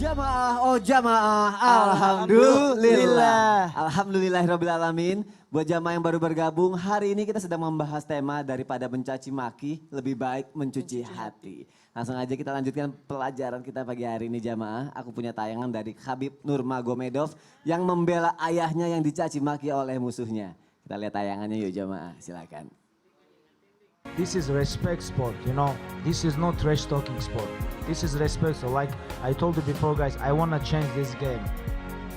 Jamaah, oh jamaah, alhamdulillah. Alhamdulillahirrabbilalamin. Buat jamaah yang baru bergabung, hari ini kita sedang membahas tema daripada mencaci maki, lebih baik mencuci hati. Langsung aja kita lanjutkan pelajaran kita pagi hari ini jamaah. Aku punya tayangan dari Khabib Nurmagomedov yang membela ayahnya yang dicaci maki oleh musuhnya. Kita lihat tayangannya yuk jamaah, silakan. This is respect sport, you know. This is not trash talking sport. This is respect. So like I told you before guys, I wanna change this game.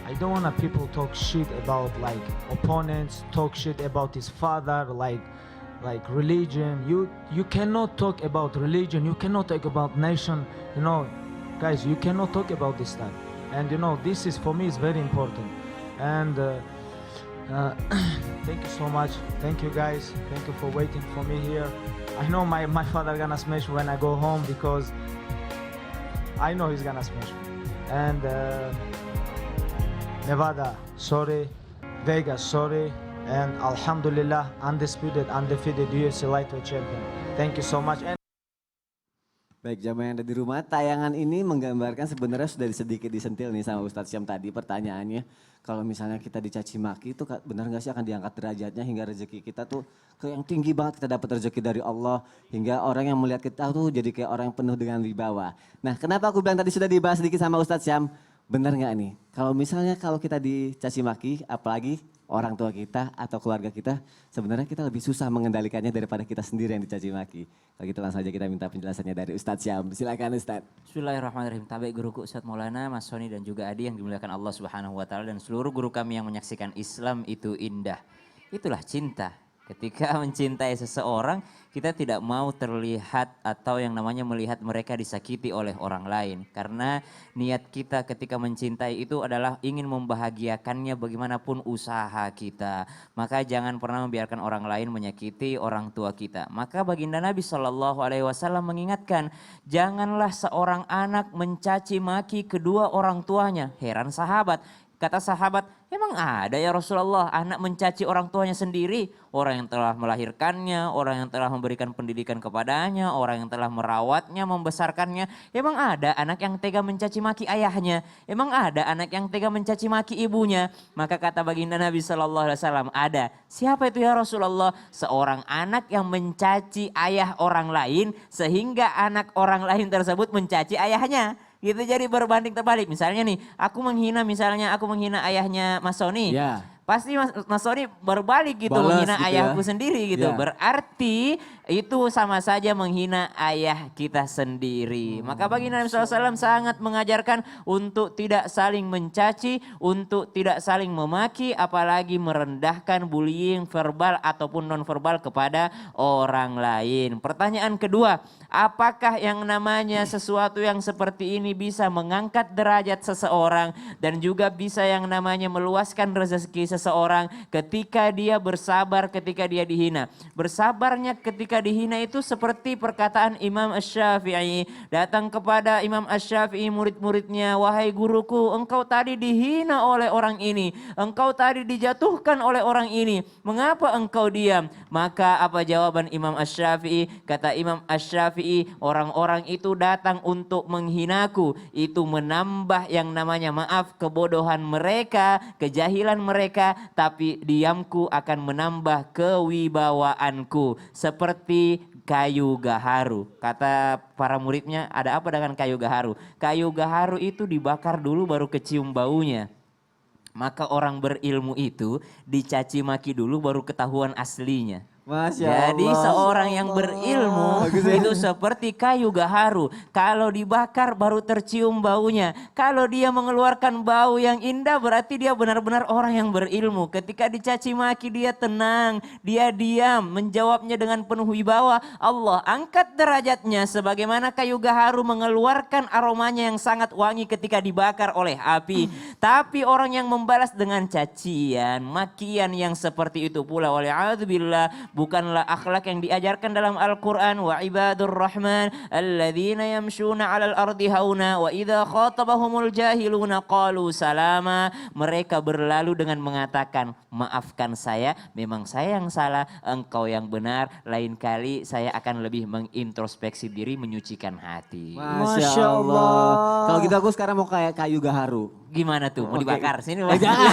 I don't wanna people talk shit about like opponents, talk shit about his father, like religion. You cannot talk about religion, you cannot talk about nation, you know. Guys, you cannot talk about this stuff. And you know, this is for me is very important. And thank you so much. Thank you guys. Thank you for waiting for me here. I know my father gonna smash when I go home because I know he's gonna smash me. And Nevada, sorry. Vegas, sorry. And Alhamdulillah, undisputed, undefeated UFC lightweight champion. Thank you so much. And Baik jamaah yang ada di rumah, tayangan ini menggambarkan sebenarnya sudah sedikit disentil nih sama Ustadz Syam tadi pertanyaannya. Kalau misalnya kita dicaci maki itu benar gak sih akan diangkat derajatnya hingga rezeki kita tuh ke yang tinggi banget, kita dapat rezeki dari Allah. Hingga orang yang melihat kita tuh jadi kayak orang yang penuh dengan wibawa. Nah kenapa aku bilang tadi sudah dibahas sedikit sama Ustadz Syam, benar gak nih? Kalau misalnya kalau kita dicaci maki, apalagi orang tua kita atau keluarga kita, sebenarnya kita lebih susah mengendalikannya daripada kita sendiri yang dicaci maki. Kalau gitu langsung aja kita minta penjelasannya dari Ustadz Syam. Silakan Ustadz. Bismillahirrahmanirrahim. Tabaik guruku Ustadz Maulana, Mas Soni dan juga Adi yang dimuliakan Allah Subhanahu wa taala dan seluruh guru kami yang menyaksikan Islam itu indah. Itulah cinta. Ketika mencintai seseorang, kita tidak mau terlihat atau yang namanya melihat mereka disakiti oleh orang lain. Karena niat kita ketika mencintai itu adalah ingin membahagiakannya bagaimanapun usaha kita. Maka jangan pernah membiarkan orang lain menyakiti orang tua kita. Maka baginda Nabi SAW mengingatkan, janganlah seorang anak mencaci maki kedua orang tuanya. Heran sahabat. Kata sahabat, emang ada ya Rasulullah anak mencaci orang tuanya sendiri? Orang yang telah melahirkannya, orang yang telah memberikan pendidikan kepadanya, orang yang telah merawatnya, membesarkannya. Emang ada anak yang tega mencaci maki ayahnya? Emang ada anak yang tega mencaci maki ibunya? Maka kata baginda Nabi SAW, ada. Siapa itu ya Rasulullah? Seorang anak yang mencaci ayah orang lain sehingga anak orang lain tersebut mencaci ayahnya. Gitu, jadi berbanding terbalik. Misalnya nih, aku menghina ayahnya Mas Soni. Ya. Pasti Mas Soni berbalik gitu, Balas menghina gitu ayahku ya. sendiri gitu. Ya. Berarti itu sama saja menghina ayah kita sendiri. Maka baginda Nabi SAW sangat mengajarkan untuk tidak saling mencaci, untuk tidak saling memaki, apalagi merendahkan bullying verbal ataupun non verbal kepada orang lain. Pertanyaan kedua, apakah yang namanya sesuatu yang seperti ini bisa mengangkat derajat seseorang dan juga bisa yang namanya meluaskan rezeki seseorang ketika dia bersabar ketika dia dihina. Bersabarnya ketika dihina itu seperti perkataan Imam Asy-Syafi'i. Datang kepada Imam Asy-Syafi'i murid-muridnya, wahai guruku, engkau tadi dihina oleh orang ini. Engkau tadi dijatuhkan oleh orang ini. Mengapa engkau diam? Maka apa jawaban Imam Asy-Syafi'i? Kata Imam Asy-Syafi'i, orang-orang itu datang untuk menghinaku. Itu menambah yang namanya maaf kebodohan mereka, kejahilan mereka, tapi diamku akan menambah kewibawaanku. Seperti kayu gaharu. Kata para muridnya, ada apa dengan kayu gaharu? Kayu gaharu itu dibakar dulu baru kecium baunya. Maka orang berilmu itu dicaci maki dulu baru ketahuan aslinya. Masya Jadi Allah. seorang yang berilmu itu seperti kayu gaharu. Kalau dibakar baru tercium baunya. Kalau dia mengeluarkan bau yang indah berarti dia benar-benar orang yang berilmu. Ketika dicaci maki dia tenang, dia diam, menjawabnya dengan penuh wibawa. Allah angkat derajatnya sebagaimana kayu gaharu mengeluarkan aromanya yang sangat wangi ketika dibakar oleh api. Tapi orang yang membalas dengan cacian, makian yang seperti itu pula, wali'adzubillah, bukanlah akhlak yang diajarkan dalam Al-Quran. Wa ibadur rahman alladzina yamshuna 'alal ardi hauna wa idza khatabahumul jahiluna qalu salama. Mereka berlalu dengan mengatakan, maafkan saya, memang saya yang salah, engkau yang benar. Lain kali saya akan lebih mengintrospeksi diri, menyucikan hati. Masya Allah. Kalau gitu aku sekarang mau kayak kayu gaharu. Gimana tuh? Mau Oke. dibakar? Sini Oh, Bang. jangan.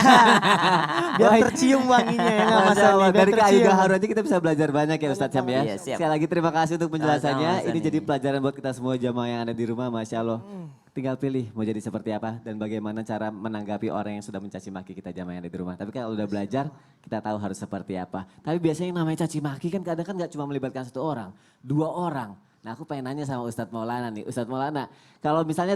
Biar tercium wanginya ya nggak Masya masalah. Allah, Biar dari kayu tercium. gaharu aja kita bisa belajar banyak ya Ustadz Syam ya. Iya, siap. Sekali lagi terima kasih untuk penjelasannya. Sama-sama, Ini Ustadz. jadi pelajaran buat kita semua jamaah yang ada di rumah, Masya Allah. Tinggal pilih mau jadi seperti apa dan bagaimana cara menanggapi orang yang sudah mencaci maki kita jamaah yang ada di rumah. Tapi kalau udah belajar, kita tahu harus seperti apa. Tapi biasanya yang namanya caci maki kan kadang kan gak cuma melibatkan satu orang, dua orang. Nah aku pengen nanya sama Ustadz Maulana nih. Ustadz Maulana, kalau misalnya